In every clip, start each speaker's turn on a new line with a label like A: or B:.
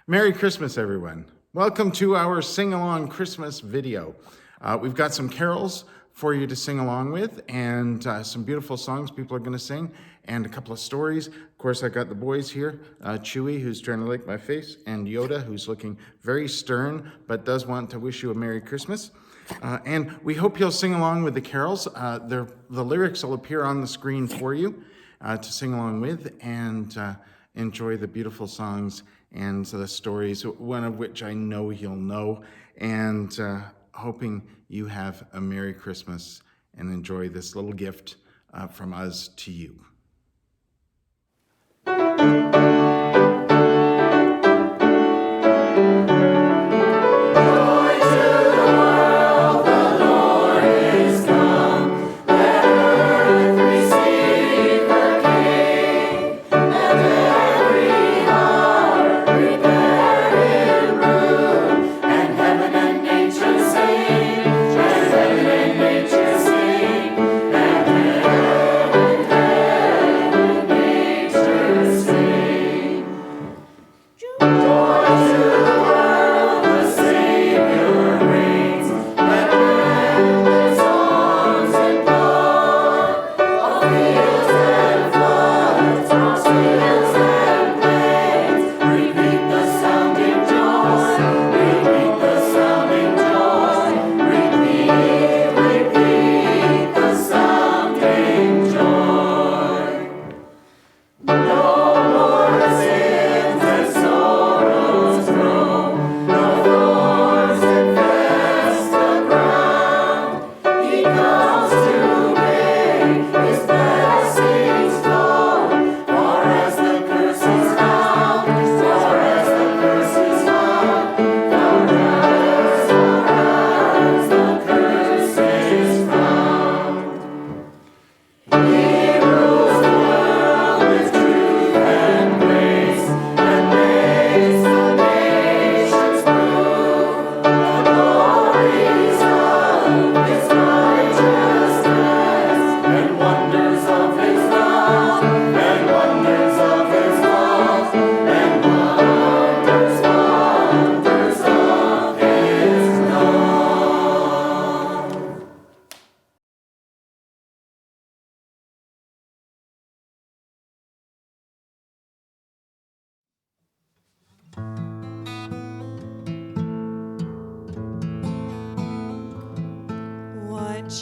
A: Merry Christmas, everyone. Welcome to our sing-along Christmas video. We've got some carols for you to sing along with and some beautiful songs people are going to sing and a couple of stories. Of course, I got the boys here, Chewy, who's trying to lick my face, and Yoda, who's looking very stern but does want to wish you a Merry Christmas. And we hope you'll sing along with the carols. The lyrics will appear on the screen for you to sing along with and enjoy the beautiful songs and the stories, one of which I know you'll know, and hoping you have a Merry Christmas and enjoy this little gift from us to you.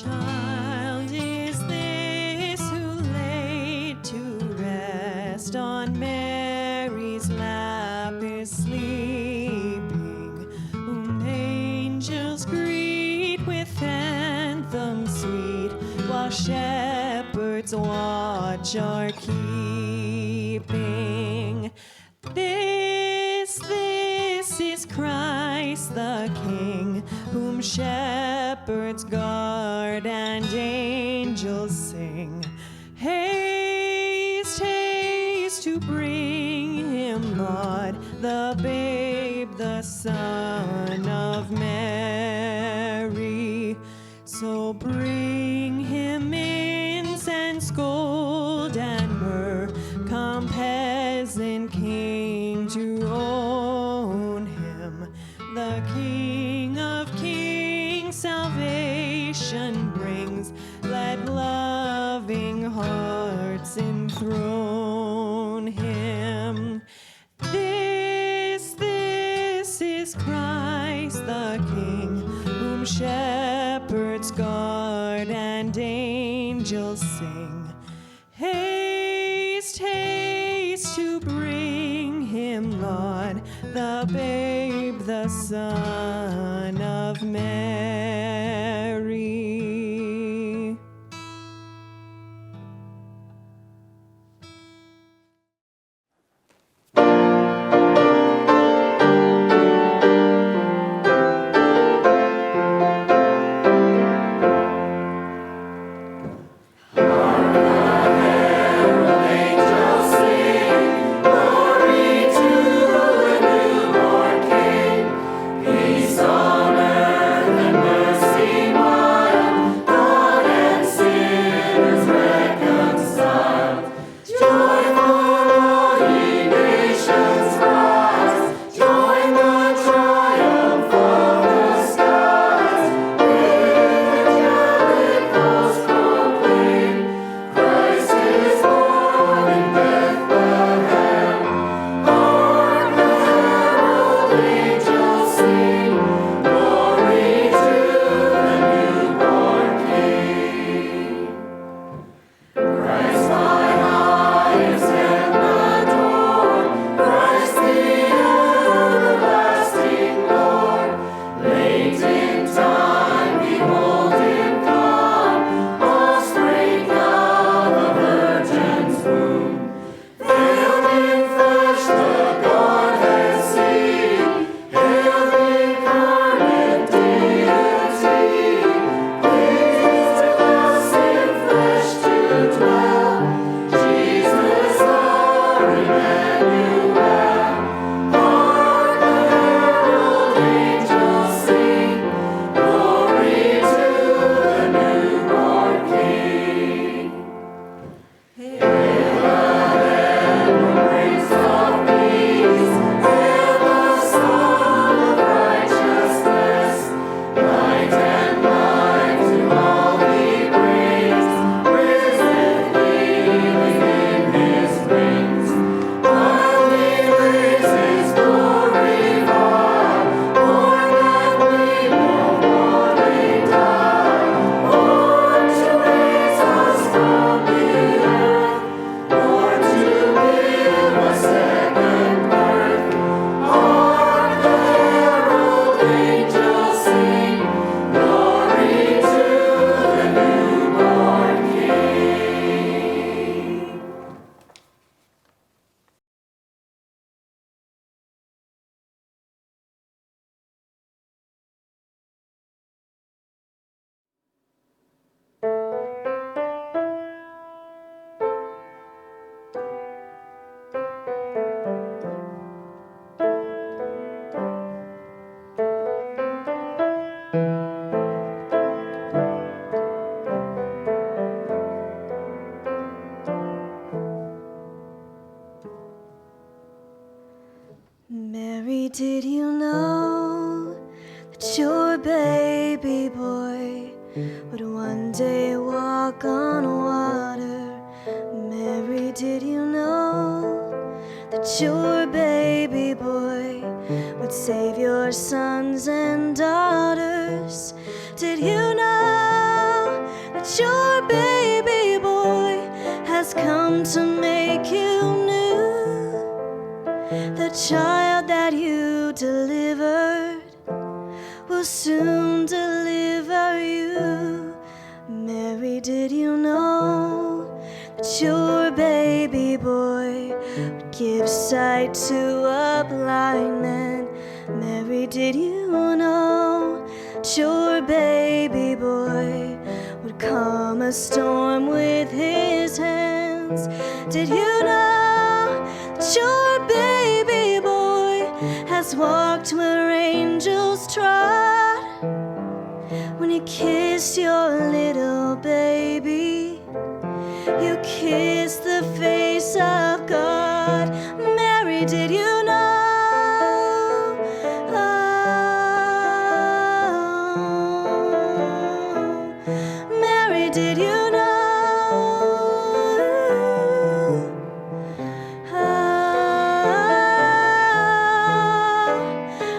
B: Child is this who laid to rest on Mary's lap is sleeping, whom angels greet with anthems sweet, while shepherds watch are keeping. This is Christ the King, whom shepherds guard and angels sing. Haste, haste to bring him, Lord, the babe, the Son of Mary. So bring him incense, gold, and myrrh, come peasant king to own him, the King of Kings, salvation brings. Let loving hearts enthrone him. This is Christ the King, whom shepherds guard and angels sing. Haste, haste to bring him, Lord, the babe, the Son of Mary.
C: Peace on earth. Mary, did you know that your baby boy would one day walk on water? Mary, did you know that your baby boy would save your sons and daughters? Did you know that your baby boy has come to make you new? The child that you delivered will soon deliver you. Mary, did you know that your baby boy would give sight to a blind man? Mary, did you know that your baby boy would calm a storm with his hands? Did you know that your baby boy has walked where angels trod? When you kiss your little baby, you kiss the face of God. Mary, did you know? Oh, Mary, did you know?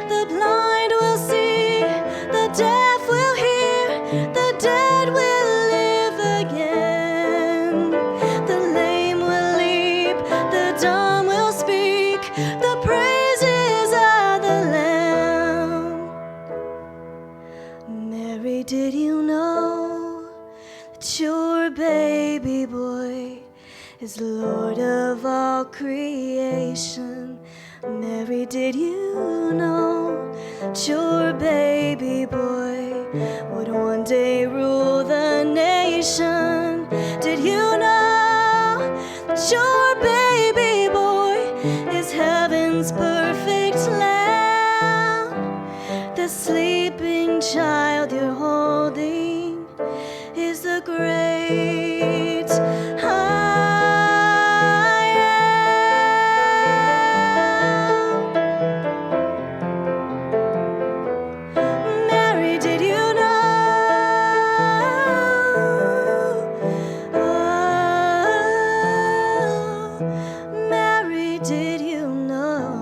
C: The blind will see, the deaf will hear, the dead will live again. The lame will leap, the dumb will speak, the praises of the Lamb. Mary, did you know that your baby boy is Lord of all creation? Mary, did you know that your baby boy would one day rule the nation? Did you know that your baby boy is heaven's perfect lamb? The sleeping child you're holding is the great I am. Mary, did you know? Oh, Mary, did you know?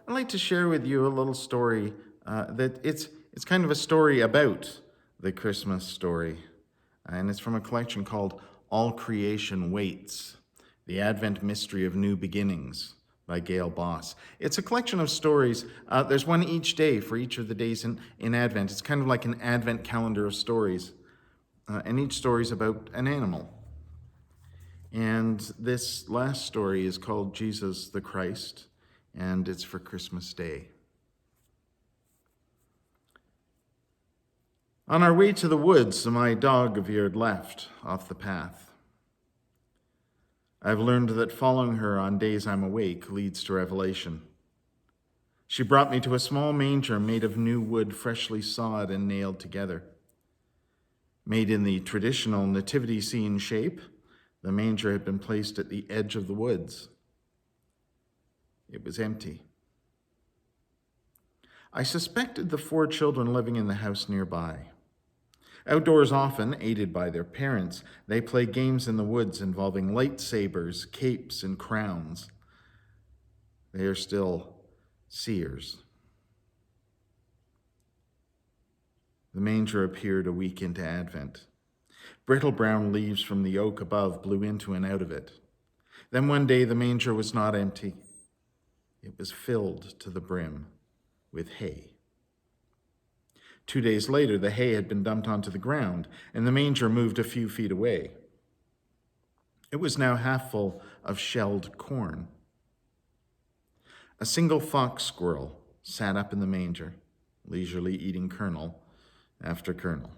A: I'd like to share with you a little story that it's kind of a story about the Christmas story. And it's from a collection called All Creation Waits, The Advent Mystery of New Beginnings by Gail Boss. It's a collection of stories. There's one each day for each of the days in Advent. It's kind of like an Advent calendar of stories. And each story is about an animal. And this last story is called Jesus the Christ, and it's for Christmas Day. On our way to the woods, my dog veered left off the path. I've learned that following her on days I'm awake leads to revelation. She brought me to a small manger made of new wood freshly sawed and nailed together. Made in the traditional nativity scene shape, the manger had been placed at the edge of the woods. It was empty. I suspected the 4 children living in the house nearby. Outdoors often, aided by their parents, they play games in the woods involving lightsabers, capes, and crowns. They are still seers. The manger appeared a week into Advent. Brittle brown leaves from the oak above blew into and out of it. Then one day the manger was not empty. It was filled to the brim with hay. 2 days later, the hay had been dumped onto the ground, and the manger moved a few feet away. It was now half full of shelled corn. A single fox squirrel sat up in the manger, leisurely eating kernel after kernel.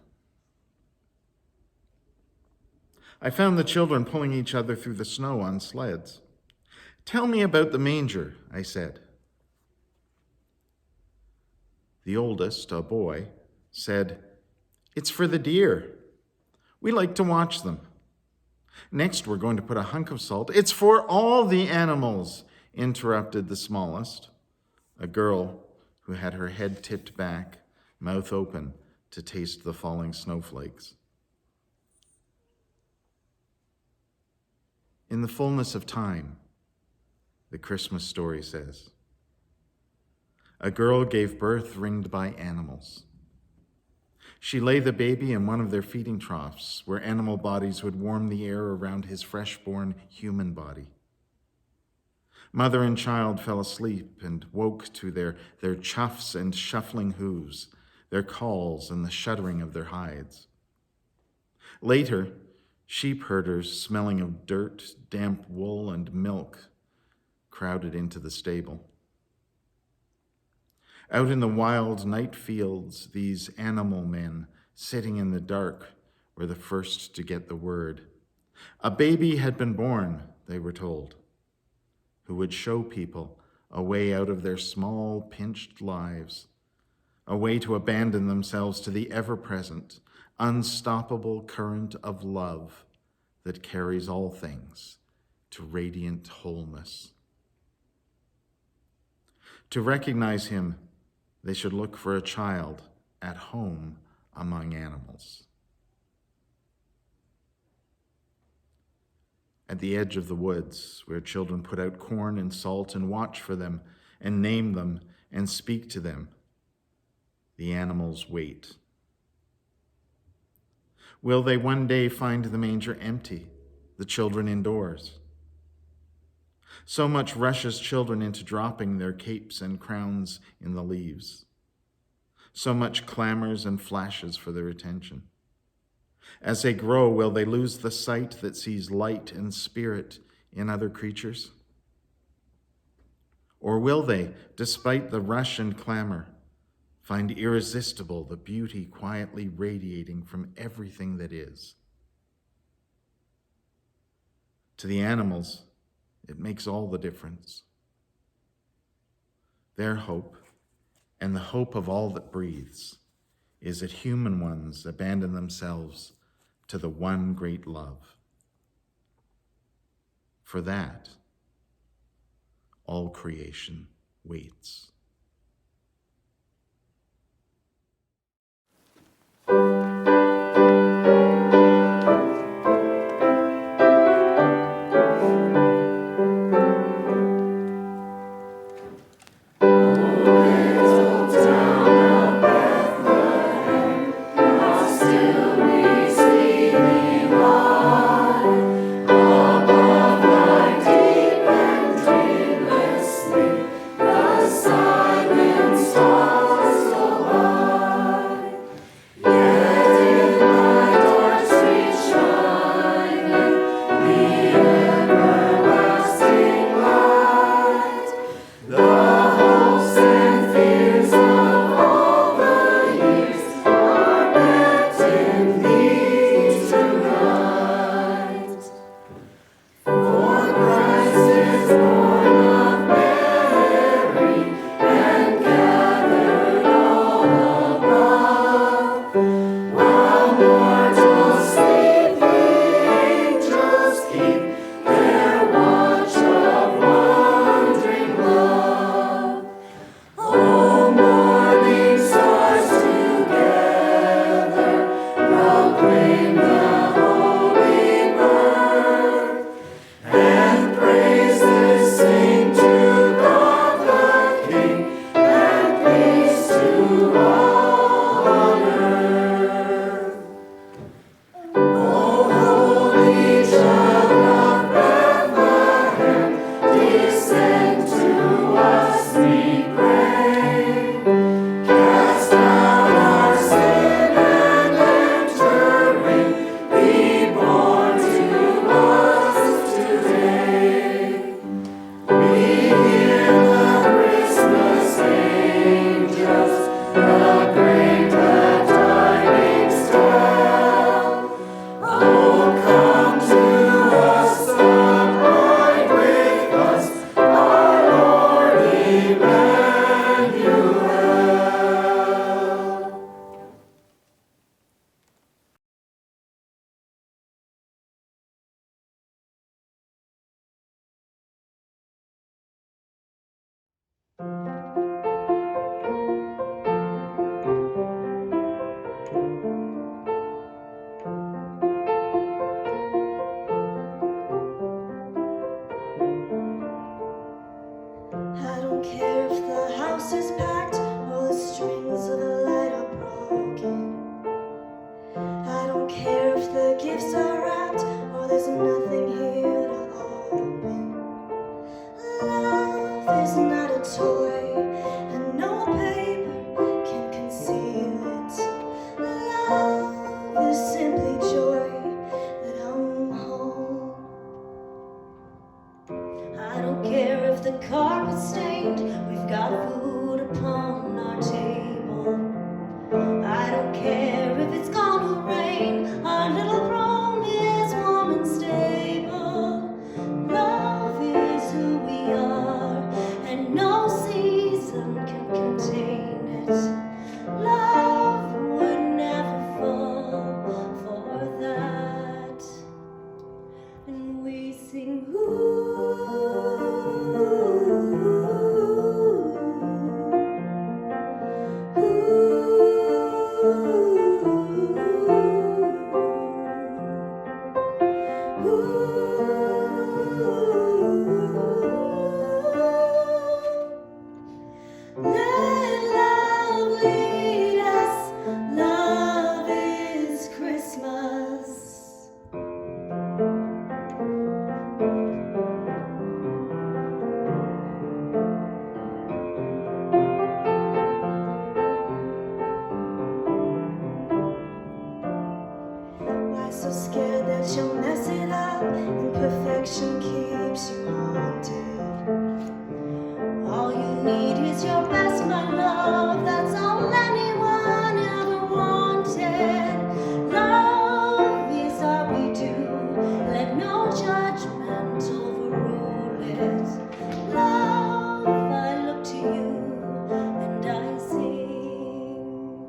A: I found the children pulling each other through the snow on sleds. "Tell me about the manger," I said. The oldest, a boy, said, "It's for the deer. We like to watch them. Next, we're going to put a hunk of salt." "It's for all the animals," interrupted the smallest, a girl who had her head tipped back, mouth open to taste the falling snowflakes. In the fullness of time, the Christmas story says, a girl gave birth ringed by animals. She lay the baby in one of their feeding troughs, where animal bodies would warm the air around his fresh-born human body. Mother and child fell asleep and woke to their chuffs and shuffling hooves, their calls and the shuddering of their hides. Later, sheep herders smelling of dirt, damp wool, and milk crowded into the stable. Out in the wild night fields, these animal men, sitting in the dark, were the first to get the word. A baby had been born, they were told, who would show people a way out of their small, pinched lives, a way to abandon themselves to the ever-present, unstoppable current of love that carries all things to radiant wholeness. To recognize him, they should look for a child at home among animals. At the edge of the woods, where children put out corn and salt and watch for them and name them and speak to them, the animals wait. Will they one day find the manger empty, the children indoors? So much rushes children into dropping their capes and crowns in the leaves. So much clamors and flashes for their attention. As they grow, will they lose the sight that sees light and spirit in other creatures? Or will they, despite the rush and clamor, find irresistible the beauty quietly radiating from everything that is? To the animals, it makes all the difference. Their hope, and the hope of all that breathes, is that human ones abandon themselves to the one great love. For that, all creation waits.
C: Above thy deep and dreamless sleep, the sun don't care if it's gonna rain. Our little home is warm and stable. Love is who we are, and no season can contain it. Love would never fall for that. And we sing, let love lead us. Love is Christmas. Why so scared that you'll mess it up? Imperfection keeps you haunted. All you need is your best, my love. That's all anyone ever wanted. Love is all we do. Let no judgment overrule it. Love, I look to you and I sing.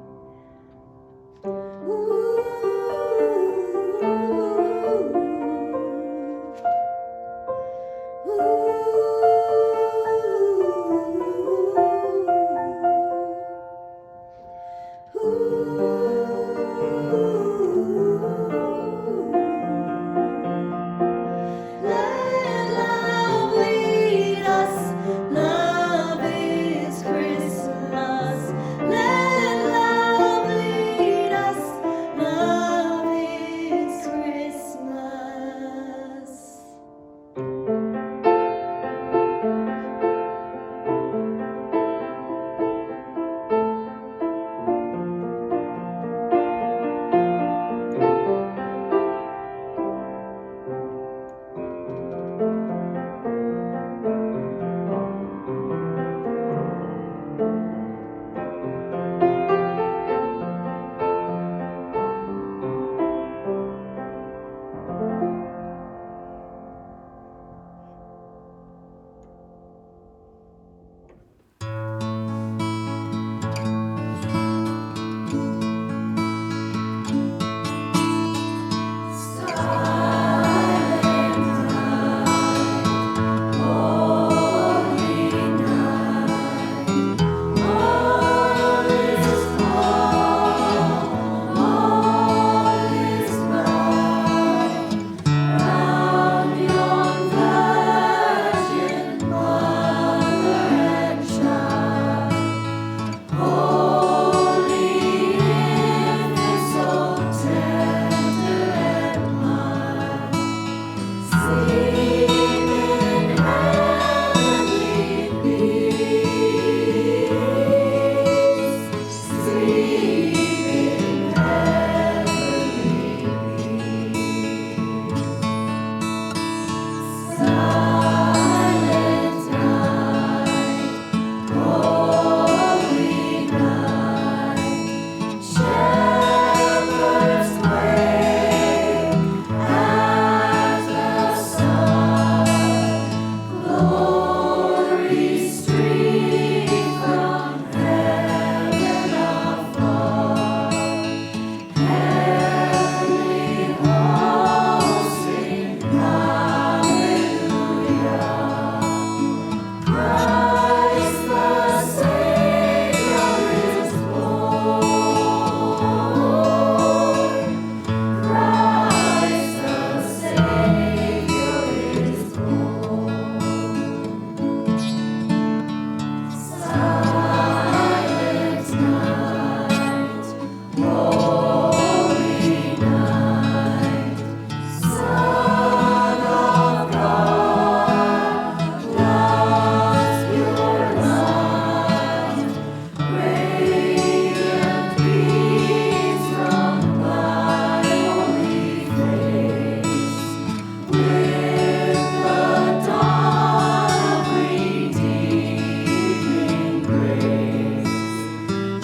C: Let love lead us. Love is Christmas. Let love lead us. Love is Christmas.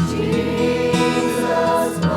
C: Jesus.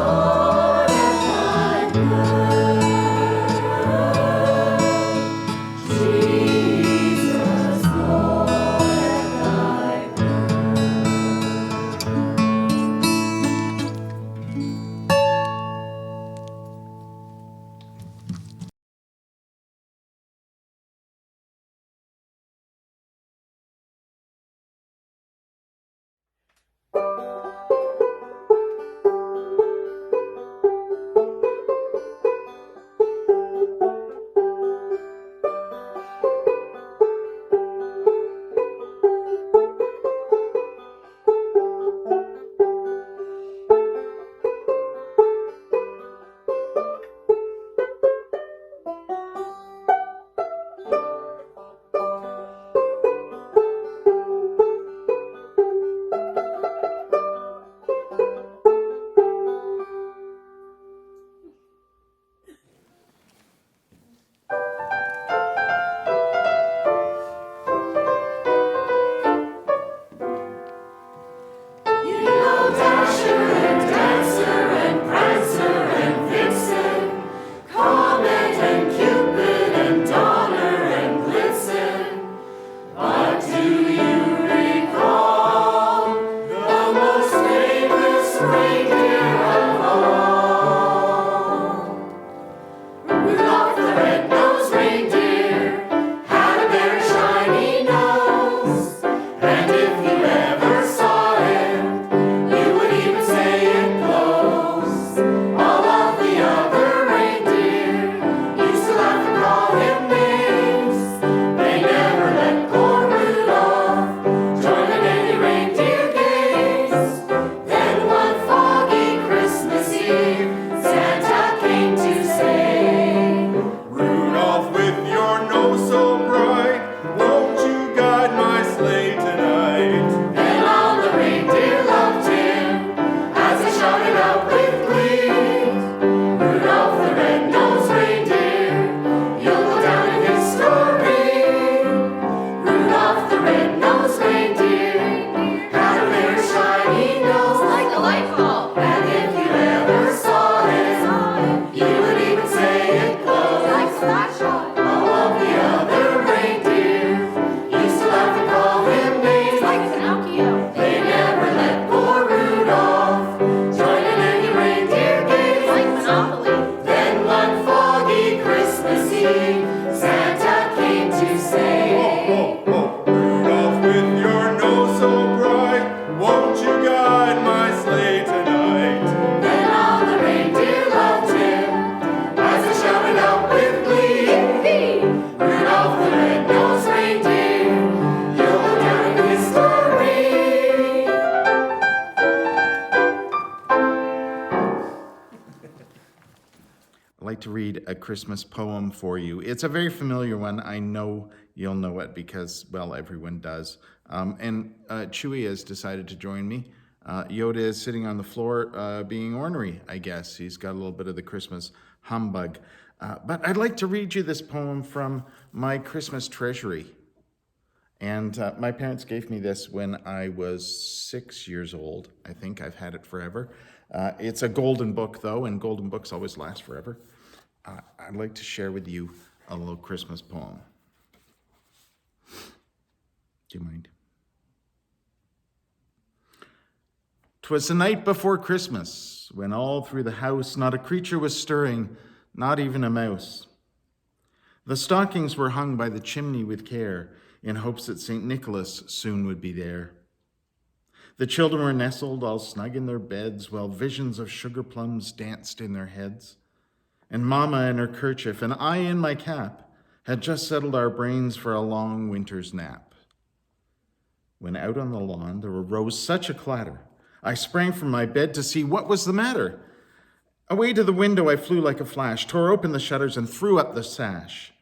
A: like to read a Christmas poem for you. It's a very familiar one. I know you'll know it because, well, everyone does. And Chewy has decided to join me. Yoda is sitting on the floor being ornery, I guess. He's got a little bit of the Christmas humbug. But I'd like to read you this poem from my Christmas treasury. And my parents gave me this when I was 6 years old. I think I've had it forever. It's a golden book, though, and golden books always last forever. I'd like to share with you a little Christmas poem. Do you mind? 'Twas the night before Christmas, when all through the house not a creature was stirring, not even a mouse. The stockings were hung by the chimney with care, in hopes that St. Nicholas soon would be there. The children were nestled all snug in their beds, while visions of sugar plums danced in their heads. And Mama in her kerchief, and I in my cap, had just settled our brains for a long winter's nap. When out on the lawn there arose such a clatter, I sprang from my bed to see what was the matter. Away to the window I flew like a flash, tore open the shutters and threw up the sash.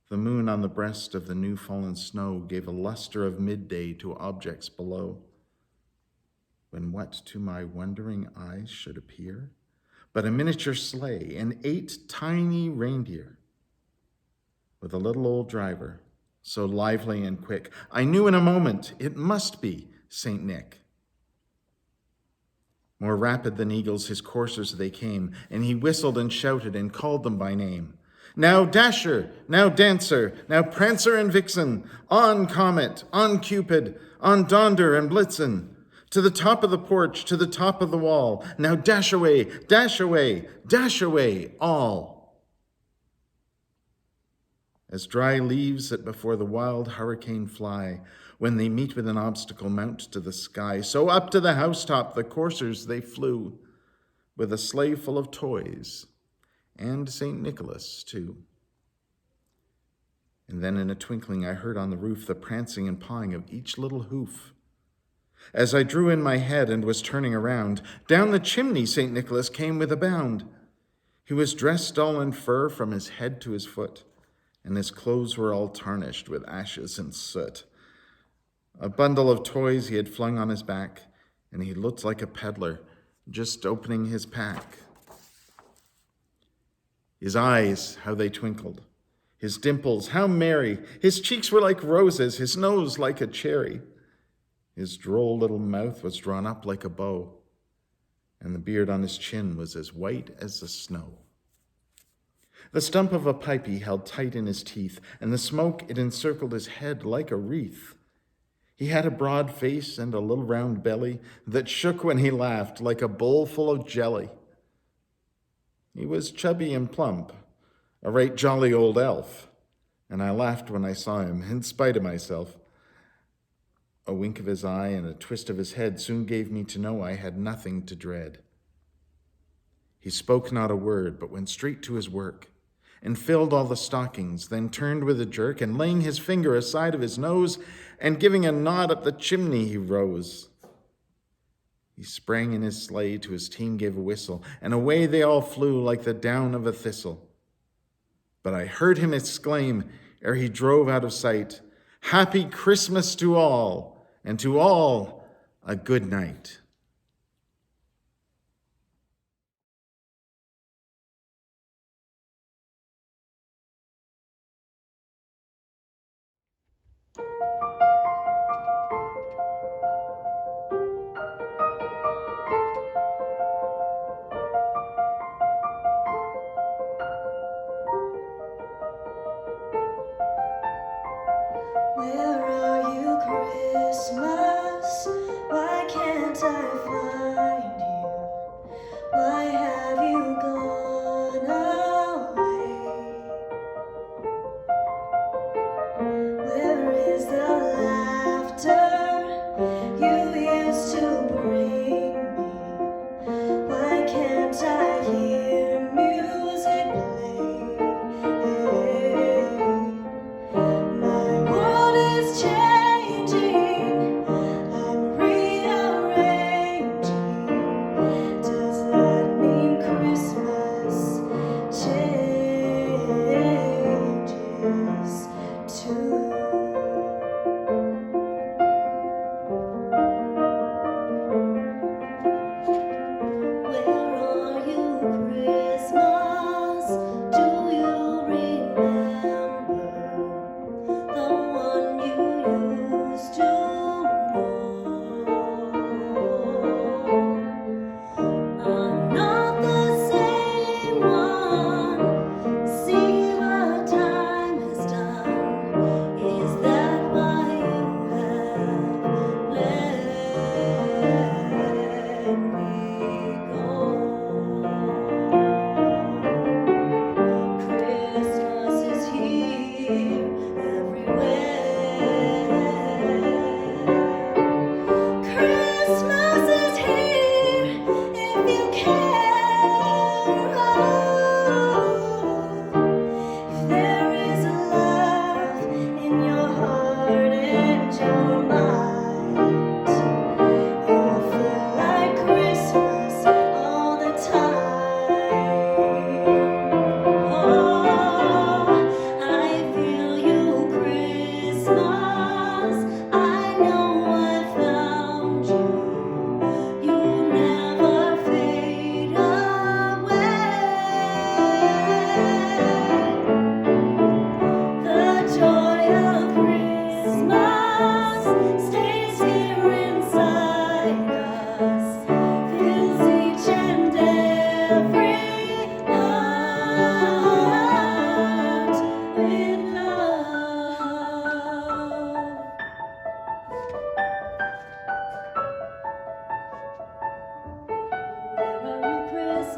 A: The moon on the breast of the new fallen snow gave a luster of midday to objects below. When what to my wondering eyes should appear but a miniature sleigh and 8 tiny reindeer, with a little old driver, so lively and quick, I knew in a moment it must be St. Nick. More rapid than eagles his coursers they came, and he whistled and shouted and called them by name. Now Dasher, now Dancer, now Prancer and Vixen, on Comet, on Cupid, on Donder and Blitzen, to the top of the porch, to the top of the wall. Now dash away, dash away, dash away, all. As dry leaves that before the wild hurricane fly, when they meet with an obstacle mount to the sky, so up to the housetop the coursers they flew, with a sleigh full of toys, and St. Nicholas too. And then in a twinkling I heard on the roof the prancing and pawing of each little hoof. As I drew in my head and was turning around, down the chimney St. Nicholas came with a bound. He was dressed all in fur from his head to his foot, and his clothes were all tarnished with ashes and soot. A bundle of toys he had flung on his back, and he looked like a peddler just opening his pack. His eyes, how they twinkled. His dimples, how merry. His cheeks were like roses, his nose like a cherry. His droll little mouth was drawn up like a bow, and the beard on his chin was as white as the snow. The stump of a pipe he held tight in his teeth, and the smoke it encircled his head like a wreath. He had a broad face and a little round belly that shook when he laughed like a bowl full of jelly. He was chubby and plump, a right jolly old elf, and I laughed when I saw him, in spite of myself. A wink of his eye and a twist of his head soon gave me to know I had nothing to dread. He spoke not a word, but went straight to his work, and filled all the stockings, then turned with a jerk, and laying his finger aside of his nose, and giving a nod up the chimney, he rose. He sprang in his sleigh, to his team gave a whistle, and away they all flew like the down of a thistle. But I heard him exclaim, ere he drove out of sight, "Happy Christmas to all, and to all a good night."
C: Where are you, Christmas? Why can't I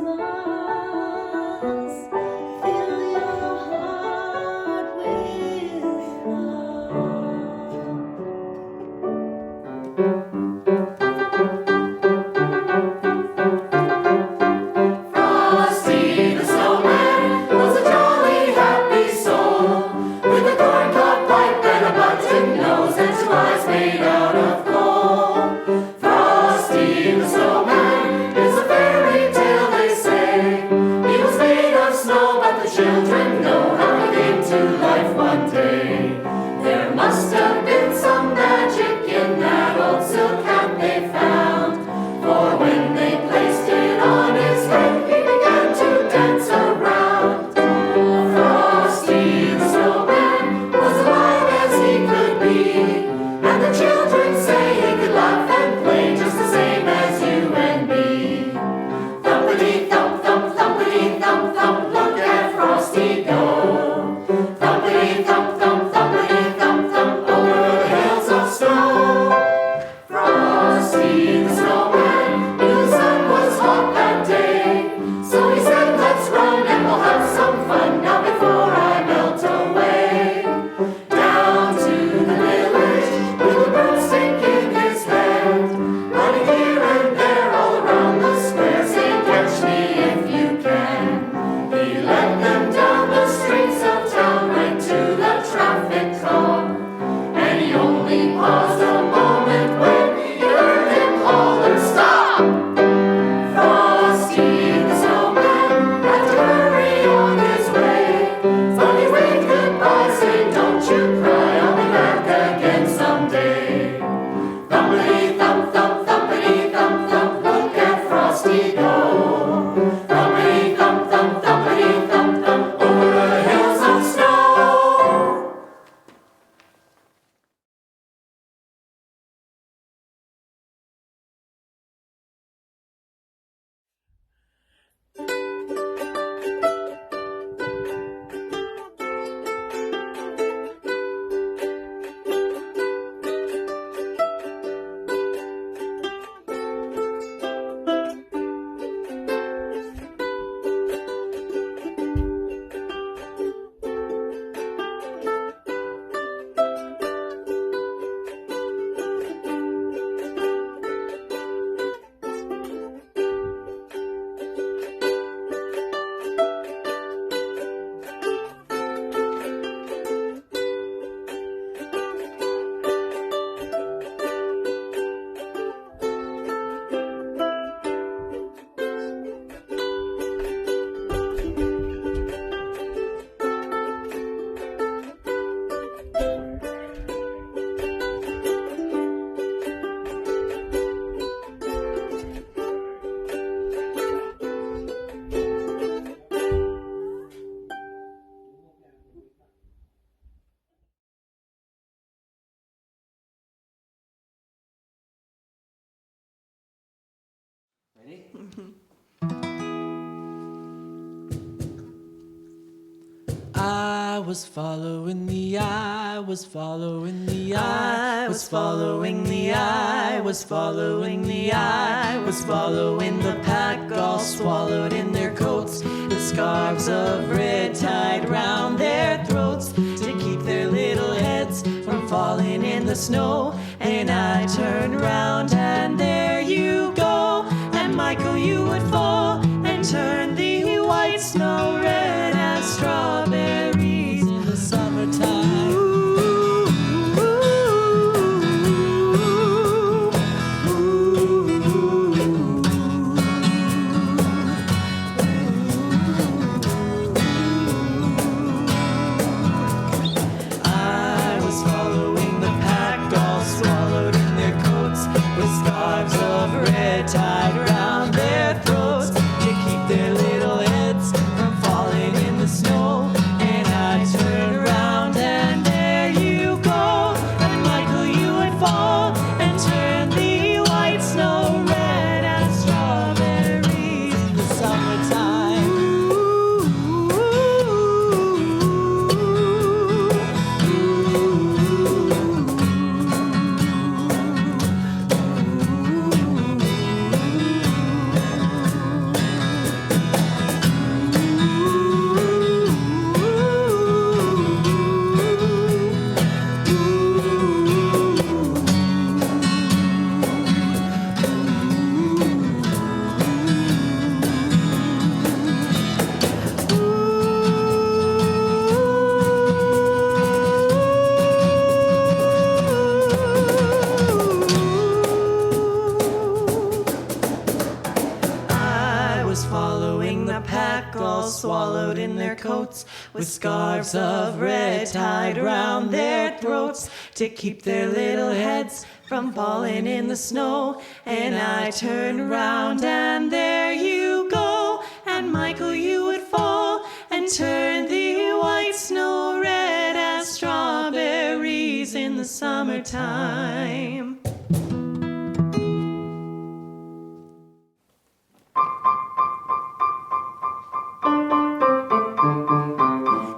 C: Christmas. Fill your heart with love. Frosty the snowman was a jolly, happy soul with a corncob pipe and a button nose and two eyes made out of coal. Frosty the snowman is a fairy tale, they say. He was made of snow, but the children know how he came to life one day. There must have been some magic in that old silk hat they found, for when they placed it on his head, he began to dance around. Frosty the snowman was alive as he could be, and the children say he could laugh and play just the same as you and me. Thumpity thump thump, thumpity thump thump, look at Frosty go. Thumpity thump thump, thumpity thump thump, over the hills of snow. Frosty the snowman knew the sun was hot that day, so he said, let's run and we'll have some fun now before I melt away. Down to the village with a broomstick in his hand, running here and there all around the square, saying, catch me if you can. He led them down the streets of town right to the traffic cop, and he only paused a moment when he heard him holler, stop! Frosty the snowman had to hurry on his way, but he waved goodbye, saying, don't you cry, I'll be back again someday. Thumpity thump thump, thumpity thump thump, look at Frosty go. Thumpity thump thump, thumpity thump thump, over the hills of snow.
D: I was following the eye, was following the eye, was following the eye, was following the eye, was following the pack, all swallowed in their coats, the scarves of red tied round their throats to keep their little heads from falling in the snow. And I turned round and there you go, and Michael, you would fall and turn the white snow red as strawberries in the summertime. I was following the pack, all swallowed in their coats, with
B: following the pack, all swallowed in their coats, with scarves of red tied round their throats to keep their little heads from falling in the snow. And I turned round and there you go, and Michael, you would fall and turn the white snow red as strawberries in the summertime.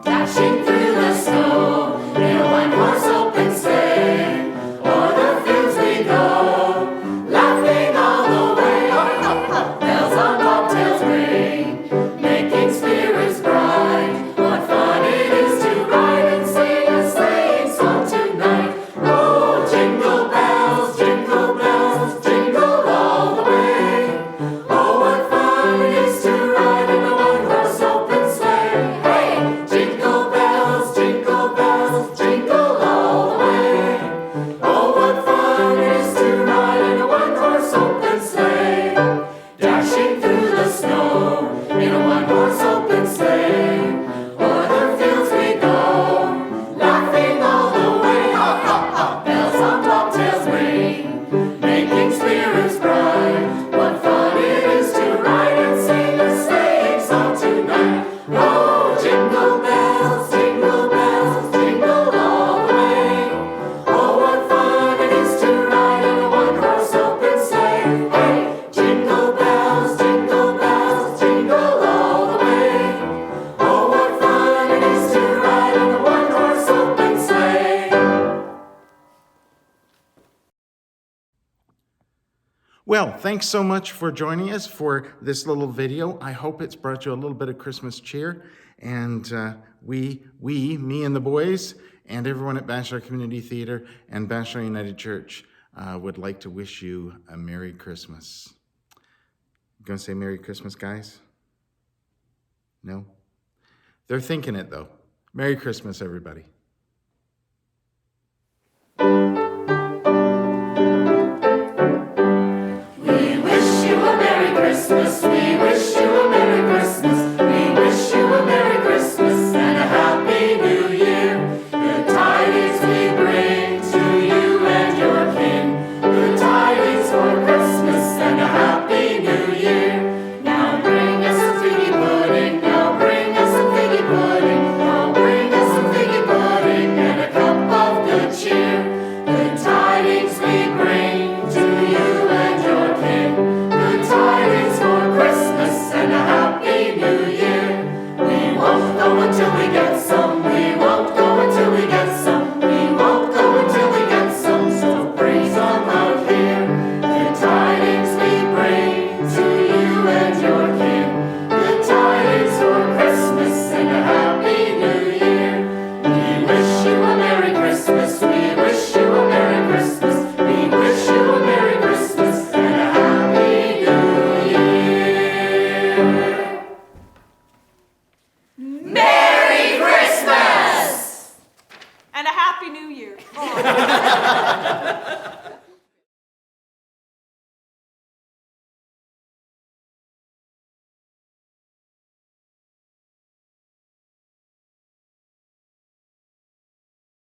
E: Dashing through the snow in a one-horse open sleigh, o'er the fields we go, laughing all the way. Bells on bobtails ring, making spirits bright. What fun it is to ride and sing a sleighing song tonight. Oh, jingle bells, jingle all the way. Oh, what fun it is to ride in a one-horse open sleigh. Hey, jingle bells, jingle all the way. Oh, what fun it is to ride in a one-horse open sleigh. Dashing through the snow in a one-horse open sleigh. O'er the fields we go, laughing all the way. Bells on bobtails ring, making spirits bright. What fun it is to ride and sing a sleighing song tonight. Oh, jingle bells, jingle all the way. Oh, what fun it is to ride in a one-horse open sleigh. Hey, jingle bells, jingle all the way. Oh, what fun it is to ride in a one-horse open sleigh.
A: Well, thanks so much for joining us for this little video. I hope it's brought you a little bit of Christmas cheer. And me and the boys, and everyone at Bashaw Community Theater and Bashaw United Church would like to wish you a Merry Christmas. You gonna say Merry Christmas, guys? No? They're thinking it, though. Merry Christmas, everybody.